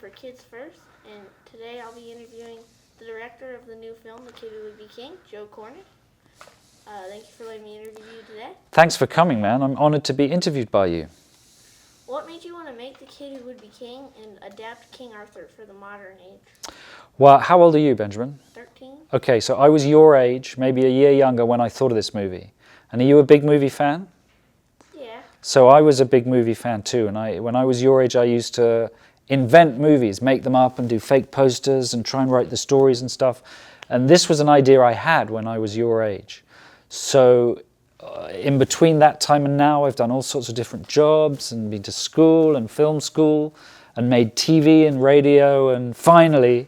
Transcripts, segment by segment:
for Kids First, and today I'll be interviewing the director of the new film, The Kid Who Would Be King, Joe Cornish. Thank you for letting me interview you today. Thanks for coming, man. I'm honored to be interviewed by you. What made you want to make The Kid Who Would Be King and adapt King Arthur for the modern age? Well, how old are you, Benjamin? 13. Okay, so I was your age, maybe a year younger when I thought of this movie. And are you a big movie fan? Yeah. So I was a big movie fan too, and when I was your age, I used to invent movies, make them up and do fake posters and try and write the stories and stuff. And this was an idea I had when I was your age. So in between that time and now, I've done all sorts of different jobs and been to school and film school and made TV and radio, and finally,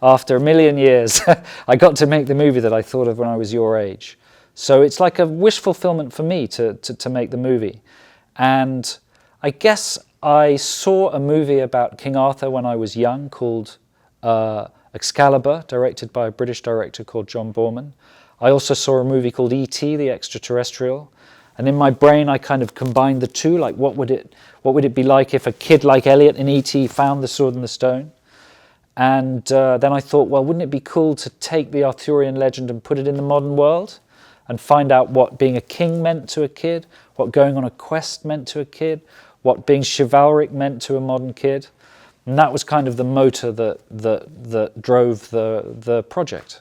after a million years, I got to make the movie that I thought of when I was your age. So it's like a wish fulfillment for me to make the movie. And I guess I saw a movie about King Arthur when I was young called Excalibur, directed by a British director called John Boorman. I also saw a movie called E.T., the Extraterrestrial. And in my brain, I kind of combined the two, like what would it be like if a kid like Elliot in E.T. found the sword and the stone? And then I thought, well, wouldn't it be cool to take the Arthurian legend and put it in the modern world and find out what being a king meant to a kid, what going on a quest meant to a kid, what being chivalric meant to a modern kid? And that was kind of the motor that drove the project.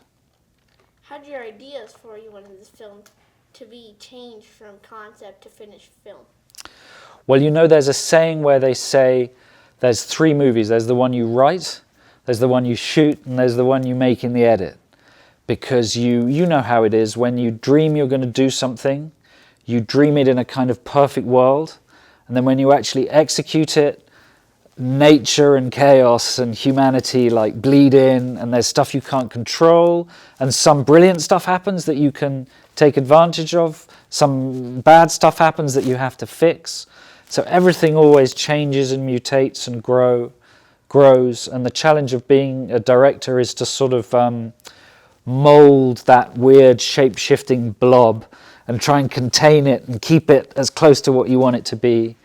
How did your ideas for you wanted this film to be changed from concept to finished film? Well, you know, there's a saying where they say there's three movies. There's the one you write, there's the one you shoot, and there's the one you make in the edit. Because you know how it is. When you dream you're going to do something, you dream it in a kind of perfect world. And then when you actually execute it, nature and chaos and humanity like bleed in, and there's stuff you can't control, and some brilliant stuff happens that you can take advantage of, some bad stuff happens that you have to fix. So everything always changes and mutates and grows, and the challenge of being a director is to sort of mold that weird shape-shifting blob and try and contain it and keep it as close to what you want it to be.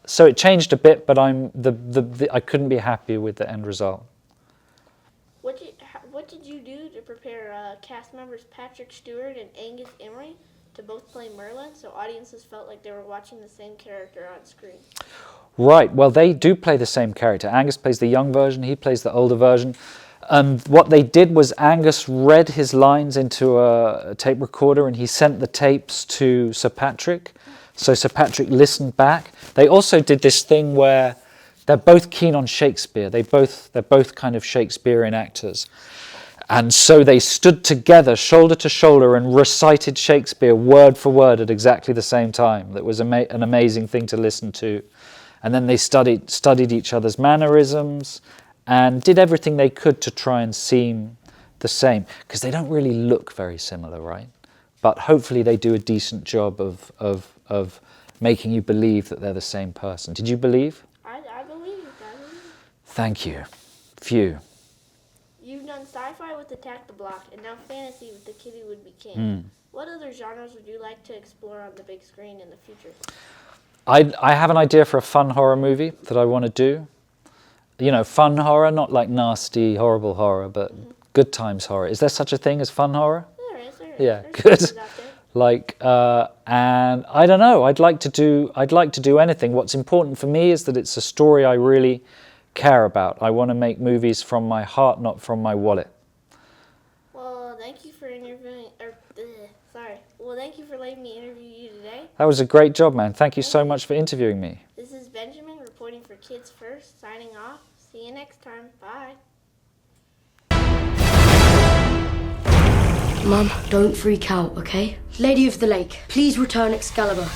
So it changed a bit, but I couldn't be happier with the end result. What did you do to prepare cast members Patrick Stewart and Angus Emery to both play Merlin, so audiences felt like they were watching the same character on screen? Right, well, they do play the same character. Angus plays the young version, he plays the older version. And what they did was Angus read his lines into a tape recorder and he sent the tapes to Sir Patrick. So Sir Patrick listened back. They also did this thing where they're both keen on Shakespeare. They're both kind of Shakespearean actors. And so they stood together, shoulder to shoulder, and recited Shakespeare word for word at exactly the same time. That was an amazing thing to listen to. And then they studied each other's mannerisms and did everything they could to try and seem the same. Because they don't really look very similar, right? But hopefully they do a decent job of making you believe that they're the same person. Did you believe? I believe. Thank you. Phew. You've done sci-fi with Attack the Block and now fantasy with The Kid Who Would Be King. What other genres would you like to explore on the big screen in the future? I have an idea for a fun horror movie that I want to do. You know, fun horror, not like nasty, horrible horror, but good times horror. Is there such a thing as fun horror? There is. Yeah, There's good. Like, and I don't know. I'd like to do anything. What's important for me is that it's a story I really care about. I want to make movies from my heart, not from my wallet. Well, thank you for interviewing. Well, thank you for letting me interview you today. That was a great job, man. Thank you so much for interviewing me. This is Benjamin reporting for Kids First, signing off. See you next time. Bye. Mum, don't freak out, okay? Lady of the Lake, please return Excalibur.